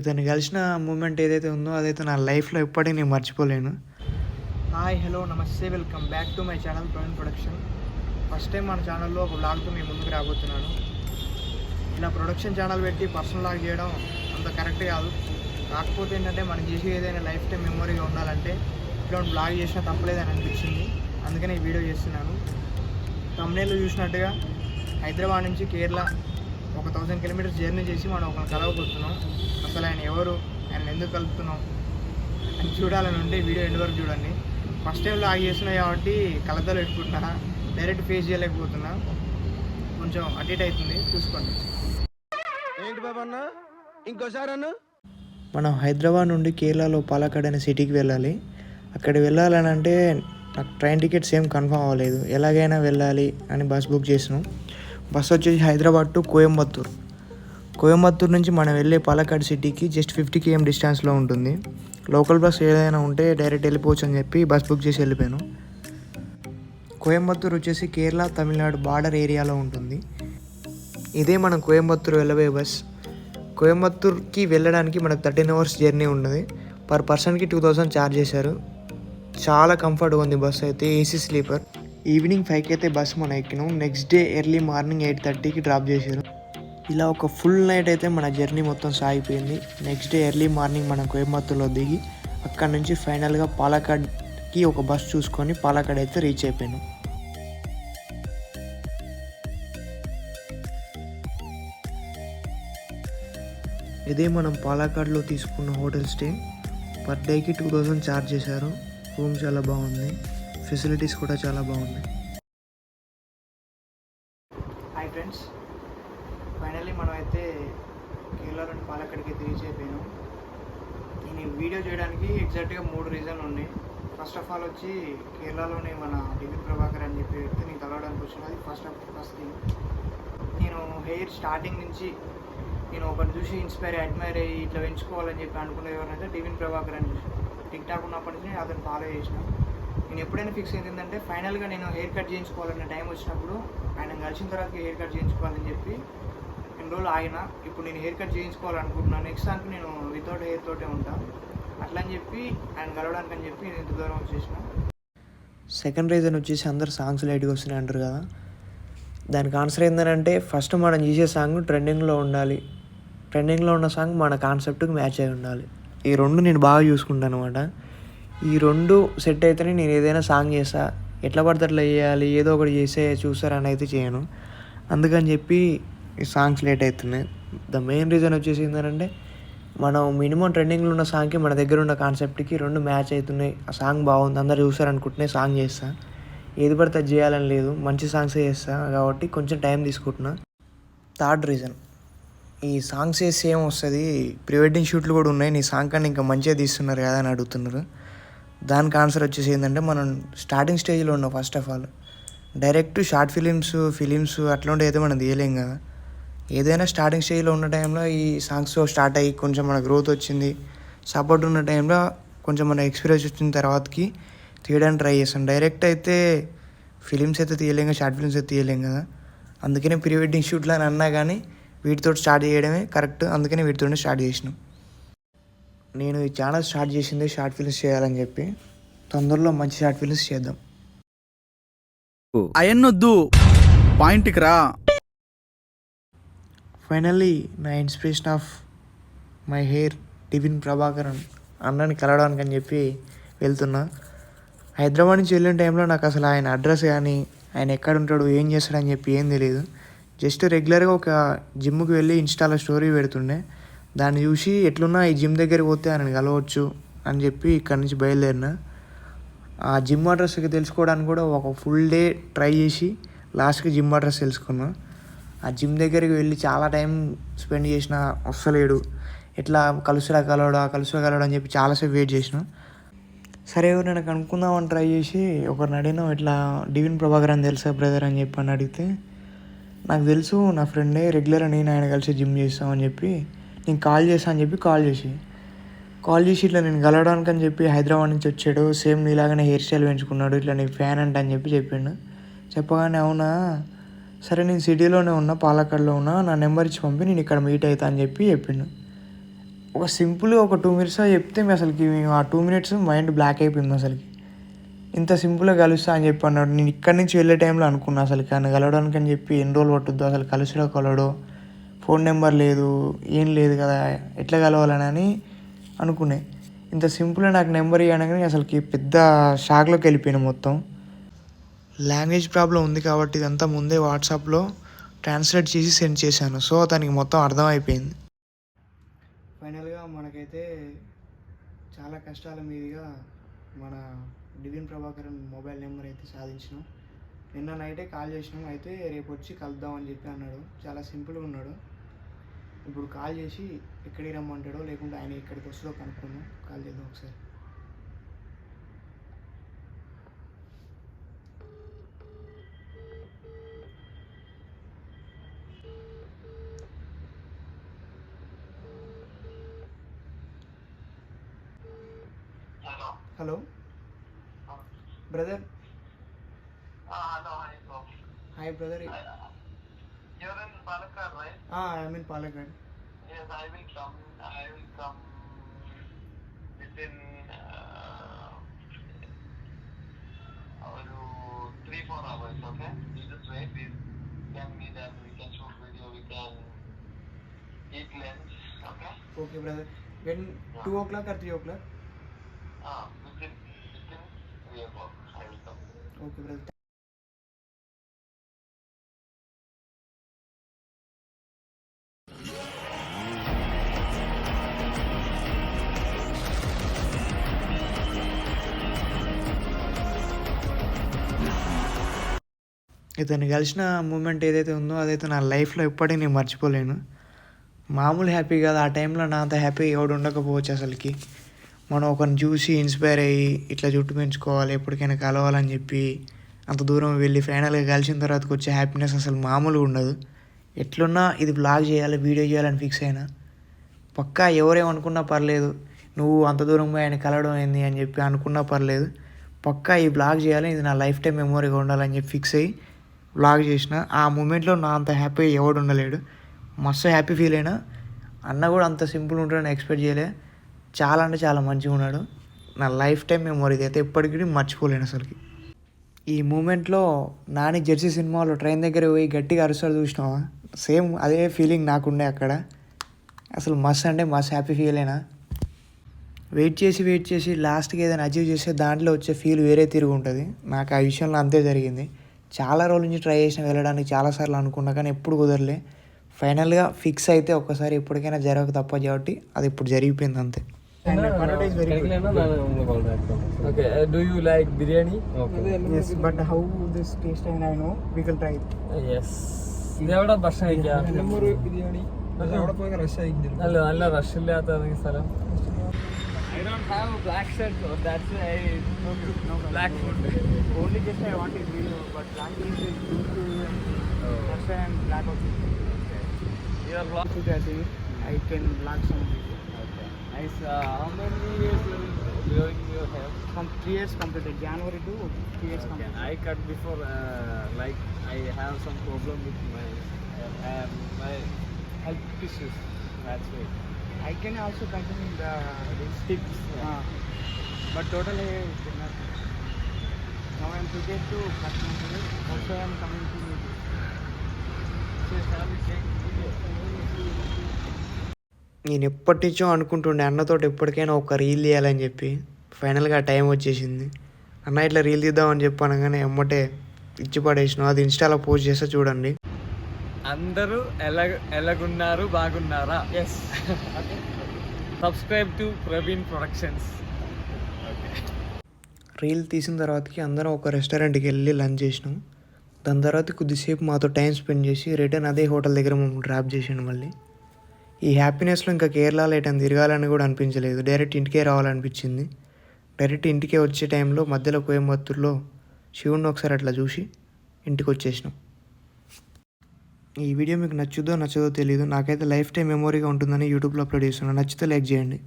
ఇతన్ని కలిసిన మూమెంట్ ఏదైతే ఉందో అదైతే నా లైఫ్లో ఎప్పటికీ నేను మర్చిపోలేను. హాయ్ హలో నమస్తే, welcome back to my channel Praveen production. First time మన ఛానల్లో ఒక వ్లాగ్తో మీ ముందుకు రాబోతున్నాను. ఇలా ప్రొడక్షన్ ఛానల్ పెట్టి పర్సనల్ వ్లాగ్ చేయడం అంత కరెక్ట్ కాదు. కాకపోతే ఏంటంటే మనం చేసి ఏదైనా లైఫ్ టైం మెమొరీగా ఉండాలంటే ఇట్లాంటి వ్లాగ్ చేసినా తప్పలేదని అనిపించింది. అందుకనే ఈ వీడియో చేస్తున్నాను. తమ్నేల్లో చూసినట్టుగా హైదరాబాద్ నుంచి కేరళ ఒక 1000 కిలోమీటర్స్ జర్నీ చేసి మనం ఒకరిని కలవబోతున్నాం. అసలు ఆయన ఎవరు, ఆయన ఎందుకు కలుపుతున్నాం అని చూడాలని ఉంటే వీడియో ఎండ్ వరకు చూడండి. ఫస్ట్ టైంలో ఆగి చేస్తున్నాయి కాబట్టి కలతలు పెట్టుకుంటున్నా, డైరెక్ట్ ఫేస్ చేయలేకపోతున్నా, కొంచెం అటు ఇటు అవుతుంది, చూసుకోండి. ఏంటి బాబా అన్న ఇంకోసారి అన్న, మనం హైదరాబాద్ నుండి కేరళలో పాలక్కాడ్ అనే సిటీకి వెళ్ళాలి. అక్కడ వెళ్ళాలని అంటే నాకు ట్రైన్ టికెట్స్ ఏం కన్ఫర్మ్ అవ్వలేదు. ఎలాగైనా వెళ్ళాలి అని బస్ బుక్ చేసినాం. బస్ వచ్చేసి హైదరాబాద్ టు కోయంబత్తూర్. కోయంబత్తూర్ నుంచి మనం వెళ్ళే పాలక్కాడ్ సిటీకి జస్ట్ 50 km డిస్టెన్స్లో ఉంటుంది. లోకల్ బస్ ఏదైనా ఉంటే డైరెక్ట్ వెళ్ళిపోవచ్చు అని చెప్పి బస్ బుక్ చేసి వెళ్ళిపోయాను. కోయంబత్తూర్ వచ్చేసి కేరళ తమిళనాడు బార్డర్ ఏరియాలో ఉంటుంది. ఇదే మనం కోయంబత్తూర్ వెళ్ళబోయే బస్. కోయంబత్తూర్కి వెళ్ళడానికి మనకు 13 hours జర్నీ ఉన్నది. పర్ పర్సన్కి 2000 ఛార్జ్ చేశారు. చాలా కంఫర్ట్గా ఉంది బస్ అయితే, ఏసీ స్లీపర్. ఈవినింగ్ 5కి అయితే బస్ మనం ఎక్కినాం. నెక్స్ట్ డే ఎర్లీ మార్నింగ్ 8:30కి డ్రాప్ చేశారు. ఇలా ఒక ఫుల్ నైట్ అయితే మన జర్నీ మొత్తం సాగిపోయింది. నెక్స్ట్ డే ఎర్లీ మార్నింగ్ మనం కోయంబత్తూర్లో దిగి అక్కడ నుంచి ఫైనల్గా పాలక్కాడ్కి ఒక బస్ చూసుకొని పాలక్కాడ్ అయితే రీచ్ అయిపోయాను. ఇదే మనం పాలక్కాడ్లో తీసుకున్న హోటల్ స్టే. పర్ డేకి 2000 ఛార్జ్ చేశారు. రూమ్ చాలా బాగుంది, ఫెసిలిటీస్ కూడా చాలా బాగున్నాయి. హాయ్ ఫ్రెండ్స్, ఫైనల్లీ మనం అయితే కేరళ నుండి పాలక్కాడ్కి రీచ్ అయిపోయాను. నేను ఈ వీడియో చేయడానికి ఎగ్జాక్ట్గా 3 రీజన్లు ఉన్నాయి. ఫస్ట్ ఆఫ్ ఆల్ వచ్చి కేరళలోనే మన డివిన్ ప్రభాకర్ అని చెప్పి వ్యక్తి నేను కలవడానికి వచ్చినది. ఫస్ట్ థింగ్, నేను హెయిర్ స్టార్టింగ్ నుంచి నేను ఒకటి చూసి ఇన్స్పైర్ అడ్మైర్ అయ్యి ఇట్లా పెంచుకోవాలని చెప్పి అనుకునేది ఎవరంటే డివిన్ ప్రభాకర్ అని చూసి టిక్ టాక్ ఉన్నప్పటి నుంచి అతను ఫాలో చేసిన. నేను ఎప్పుడైనా ఫిక్స్ అయింది ఏంటంటే ఫైనల్గా నేను హెయిర్ కట్ చేయించుకోవాలనే టైం వచ్చినప్పుడు ఆయన కలిసిన తర్వాత హెయిర్ కట్ చేయించుకోవాలని చెప్పి 2 రోజులు ఆగిన. ఇప్పుడు నేను హెయిర్ కట్ చేయించుకోవాలనుకుంటున్నాను. నెక్స్ట్ దానికి నేను వితౌట్ హెయిర్ తోటే ఉంటాను. అట్లా అని చెప్పి ఆయన కలవడానికి అని చెప్పి నేను ఇంత దూరం వచ్చేసిన. సెకండ్ రీజన్ వచ్చేసి అందరు సాంగ్స్ లైట్గా వస్తున్నాయి అంటారు కదా, దానికి ఆన్సర్ ఏంటంటే ఫస్ట్ మనం చేసే సాంగ్ ట్రెండింగ్లో ఉండాలి. ట్రెండింగ్లో ఉన్న సాంగ్ మన కాన్సెప్ట్కి మ్యాచ్ అయి ఉండాలి. ఈ 2 నేను బాగా చూసుకుంటాను అనమాట. ఈ 2 సెట్ అయితేనే నేను ఏదైనా సాంగ్ చేస్తా. ఎట్లా పడితే అట్లా చేయాలి, ఏదో ఒకటి చేసే చూస్తారని అయితే చేయను. అందుకని చెప్పి ఈ సాంగ్స్ లేట్ అవుతున్నాయి. ద మెయిన్ రీజన్ వచ్చేసి ఏంటంటే మనం మినిమం ట్రెండింగ్లో ఉన్న సాంగ్కి మన దగ్గర ఉన్న కాన్సెప్ట్కి 2 మ్యాచ్ అవుతున్నాయి. ఆ సాంగ్ బాగుంది, అందరు చూస్తారనుకుంటున్నాయి సాంగ్ చేస్తా. ఏది పడితే అది చేయాలని లేదు, మంచి సాంగ్సే చేస్తా కాబట్టి కొంచెం టైం తీసుకుంటున్నా. థర్డ్ రీజన్, ఈ సాంగ్స్ చేస్తే ఏం వస్తుంది, ప్రీ వెడ్డింగ్ షూట్లు కూడా ఉన్నాయి, నీ సాంగ్ కన్నా ఇంకా మంచిగా తీస్తున్నారు కదా అని అడుగుతున్నారు. దానికి ఆన్సర్ వచ్చేసి ఏంటంటే మనం స్టార్టింగ్ స్టేజ్లో ఉన్నాం. First of all direct short films అట్లాంటివి అయితే మనం తీయలేం కదా. ఏదైనా స్టార్టింగ్ స్టేజ్లో ఉన్న టైంలో ఈ సాంగ్స్ స్టార్ట్ అయ్యి కొంచెం మన గ్రోత్ వచ్చింది, సపోర్ట్ ఉన్న టైంలో కొంచెం మన ఎక్స్పీరియన్స్ వచ్చిన తర్వాతకి తీయడానికి ట్రై చేస్తాం. డైరెక్ట్ అయితే ఫిలిమ్స్ అయితే తీయలేం కదా, షార్ట్ ఫిలిమ్స్ అయితే తీయలేం కదా. అందుకనే ప్రీ వెడ్డింగ్ షూట్లు అని అన్నా కానీ వీటితో స్టార్ట్ చేయడమే కరెక్ట్. అందుకని వీటితోనే స్టార్ట్ చేసినాం. నేను ఈ ఛానల్ స్టార్ట్ చేసింది షార్ట్ ఫిల్మ్స్ చేయాలని చెప్పి. తొందరలో మంచి షార్ట్ ఫిల్మ్స్ చేద్దాం. అయన్నొద్దు, పాయింట్కి రా. ఫైనల్లీ నా inspiration of my hair Divin Prabhakaran అన్నని కలవడానికి అని చెప్పి వెళ్తున్నా. హైదరాబాద్ నుంచి వెళ్ళిన టైంలో నాకు అసలు ఆయన అడ్రస్ కానీ ఆయన ఎక్కడ ఉంటాడు ఏం చేస్తాడని చెప్పి ఏం తెలియదు. జస్ట్ రెగ్యులర్గా ఒక జిమ్కి వెళ్ళి ఇన్స్టాలో స్టోరీ పెడుతుండే. దాన్ని చూసి ఎట్లున్నా ఈ జిమ్ దగ్గరికి పోతే ఆయన కలవచ్చు అని చెప్పి ఇక్కడి నుంచి బయలుదేరిన. ఆ జిమ్ అడ్రస్కి తెలుసుకోవడానికి కూడా ఒక ఫుల్ డే ట్రై చేసి లాస్ట్కి జిమ్ అడ్రస్ తెలుసుకున్నా. ఆ జిమ్ దగ్గరికి వెళ్ళి చాలా టైం స్పెండ్ చేసిన, వస్తలేడు, ఎట్లా కలుసుడా అని చెప్పి చాలాసేపు వెయిట్ చేసిన. సరే ఎవరైనా కనుక్కుందామని ట్రై చేసి ఒకరిని అడిగినా, ఇట్లా డివిన్ ప్రభాకర్ అని తెలుసా బ్రదర్ అని చెప్పి అని అడిగితే, నాకు తెలుసు, నా ఫ్రెండే, రెగ్యులర్గా నేను ఆయన కలిసి జిమ్ చేస్తామని చెప్పి నేను కాల్ చేస్తాను అని చెప్పి కాల్ చేసి ఇట్లా నేను కలవడానికి అని చెప్పి హైదరాబాద్ నుంచి వచ్చాడు, సేమ్ నీలాగానే హెయిర్ స్టైల్ పెంచుకున్నాడు, ఇట్లా నీ ఫ్యాన్ అంట అని చెప్పిండు. చెప్పగానే అవునా, సరే నేను సిటీలోనే ఉన్నా, పాలక్కాడ్లో ఉన్నా, నా నెంబర్ ఇచ్చి పంపి నేను ఇక్కడ మీట్ అవుతా అని చెప్పిండు. ఒక సింపుల్ ఒక 2 మినిట్స్ చెప్తే అసలుకి ఆ 2 మినిట్స్ మైండ్ బ్లాక్ అయిపోయింది అసలుకి. ఇంత సింపుల్గా కలుస్తా అని చెప్పి అన్నాడు. నేను ఇక్కడి నుంచి వెళ్ళే టైంలో అనుకున్నా అసలు కానీ కలవడానికి అని చెప్పి ఎన్ని రోజులు పట్టుద్దో, అసలు కలుసుడో కలవడో, ఫోన్ నెంబర్ లేదు ఏం లేదు కదా, ఎట్లా కలవాలని అనుకునే. ఇంత సింపుల్గా నాకు నెంబర్ ఇవ్వగానే అసలుకి పెద్ద షాక్లోకి వెళ్ళిపోయాను మొత్తం. లాంగ్వేజ్ ప్రాబ్లం ఉంది కాబట్టి ఇదంతా ముందే వాట్సాప్లో ట్రాన్స్లేట్ చేసి సెండ్ చేశాను. సో తనకి మొత్తం అర్థమైపోయింది. ఫైనల్గా మనకైతే చాలా కష్టాల మీదుగా మన డివిన్ ప్రభాకరన్ మొబైల్ నెంబర్ అయితే సాధించినాం. నిన్న నైటే కాల్ చేసినాం. అయితే రేపు వచ్చి కలుద్దామని చెప్పి అన్నాడు. చాలా సింపుల్గా ఉన్నాడు. ఇప్పుడు కాల్ చేసి ఎక్కడికి రమ్మంటాడో లేకుంటే ఆయన ఎక్కడికి వస్తుందో కనుక్కుందాం. కాల్ చేద్దాం ఒకసారి. Hello brother. Hi brother. You're in Palakkad, right? I'm in Palakkad. Yes, I will come within 3-4 hours, okay? You just wait, please send me that, we can shoot video, we can eat lunch, okay? Okay brother. When 2 o'clock or 3 o'clock? Within 3 o'clock, I will come. Okay brother. ఇతను కలిసిన moment ఏదైతే ఉందో అదైతే నా లైఫ్లో ఎప్పటికీ నేను మర్చిపోలేను. మామూలు హ్యాపీ కాదు. ఆ టైంలో నా అంత హ్యాపీ ఎవడు ఉండకపోవచ్చు అసలుకి. మనం ఒకరిని చూసి ఇన్స్పైర్ అయ్యి ఇట్లా జుట్టు పెంచుకోవాలి, ఎప్పటికైనా కలవాలని చెప్పి అంత దూరం వెళ్ళి ఫైనల్గా కలిసిన తర్వాతకి వచ్చే హ్యాపీనెస్ అసలు మామూలుగా ఉండదు. ఎట్లున్నా ఇది బ్లాగ్ చేయాలి, వీడియో చేయాలని ఫిక్స్ అయినా. పక్కా ఎవరేమనుకున్నా పర్లేదు, నువ్వు అంత దూరం పోయి ఆయన కలవడం ఏంది అని చెప్పి అనుకున్నా పర్లేదు, పక్కా ఈ బ్లాగ్ చేయాలి, ఇది నా లైఫ్ టైం మెమొరీగా ఉండాలని చెప్పి ఫిక్స్ అయ్యి బ్లాగ్ చేసిన. ఆ మూమెంట్లో నా అంత హ్యాపీ ఎవడు ఉండలేడు. మస్తు హ్యాపీ ఫీల్ అయినా. అన్న కూడా అంత సింపుల్ ఉంటాడని ఎక్స్పెక్ట్ చేయలే. చాలా అంటే చాలా మంచిగా ఉన్నాడు. నా లైఫ్ టైం మెమొరీ అయితే ఎప్పటికీ మర్చిపోలేను అసలుకి. ఈ మూమెంట్లో నాని జెర్సీ సినిమాలో ట్రైన్ దగ్గర పోయి గట్టిగా అరుస్తాడు చూసినావా, సేమ్ అదే ఫీలింగ్ నాకుండే అక్కడ. అసలు మస్తు అంటే మస్తు హ్యాపీ ఫీల్ అయినా. వెయిట్ చేసి లాస్ట్కి ఏదైనా అచీవ్ చేస్తే దాంట్లో వచ్చే ఫీల్ వేరే తిరిగి ఉంటుంది. నాకు ఆ విషయంలో అంతే జరిగింది. చాలా రోజుల నుంచి ట్రై చేసిన వెళ్ళడానికి, చాలాసార్లు అనుకున్నా కానీ ఎప్పుడు కుదరలే. ఫైనల్గా ఫిక్స్ అయితే ఒక్కసారి ఎప్పటికైనా జరగక తప్పదు కాబట్టి అది ఇప్పుడు జరిగిపోయింది అంతే. Okay, do you like biryani? Okay. Yes, but how this taste and I know we can try it. Yes. ഇതെവിടെ ഭക്ഷണം കഴിക്കാം? ബിരിയാണി അവിടെ പോയി റഷ് ആയിരിക്കും. അല്ല നല്ല റഷ് ഇല്ലാത്ത സ്ഥലം. I don't have a black shirt, so that's why I no black food. Only just I want it video, but black is that's why I'm black out. You are black. I can black some video. Okay. Nice. How many years growing your hair? From 3 years completed. January to 3 years Okay. completed. I cut before, like I have some problem with my health issues. That's why. I can also continue the Tips. but totally now I'm prepared to cut my hair. Also I'm coming to meet you. So shall we take video? నేను ఎప్పటి నుంచో అనుకుంటుండే అన్నతో ఎప్పటికైనా ఒక reel తీయాలని చెప్పి. ఫైనల్గా time వచ్చేసింది. అన్న ఇట్లా రీల్ తీద్దామని చెప్పి అనగానే ఎమ్మటే ఇచ్చి పడేసినాం. అది ఇన్స్టాలో పోస్ట్ చేస్తే చూడండి. అందరూ ఎలాగున్నారు, బాగున్నారా? Yes. Subscribe to Praveen productions. Reel తీసిన తర్వాతకి అందరం ఒక రెస్టారెంట్కి వెళ్ళి లంచ్ చేసినాం. దాని తర్వాత కొద్దిసేపు మాతో టైం స్పెండ్ చేసి రిటర్న్ అదే హోటల్ దగ్గర మమ్మల్ని డ్రాప్ చేసాను. మళ్ళీ ఈ హ్యాపీనెస్లో ఇంకా కేరళలో ఎటైనా తిరగాలని కూడా అనిపించలేదు. డైరెక్ట్ ఇంటికే రావాలనిపించింది. డైరెక్ట్ ఇంటికే వచ్చే టైంలో మధ్యలో కోయంబత్తూరులో శివుడిని ఒకసారి అట్లా చూసి ఇంటికి వచ్చేసినాం. ఈ వీడియో మీకు నచ్చుదో నచ్చదో తెలీదు. నాకైతే లైఫ్ టైం మెమొరీగా ఉంటుందని యూట్యూబ్లో అప్లోడ్ చేస్తున్నాను. నచ్చితే లైక్ చేయండి.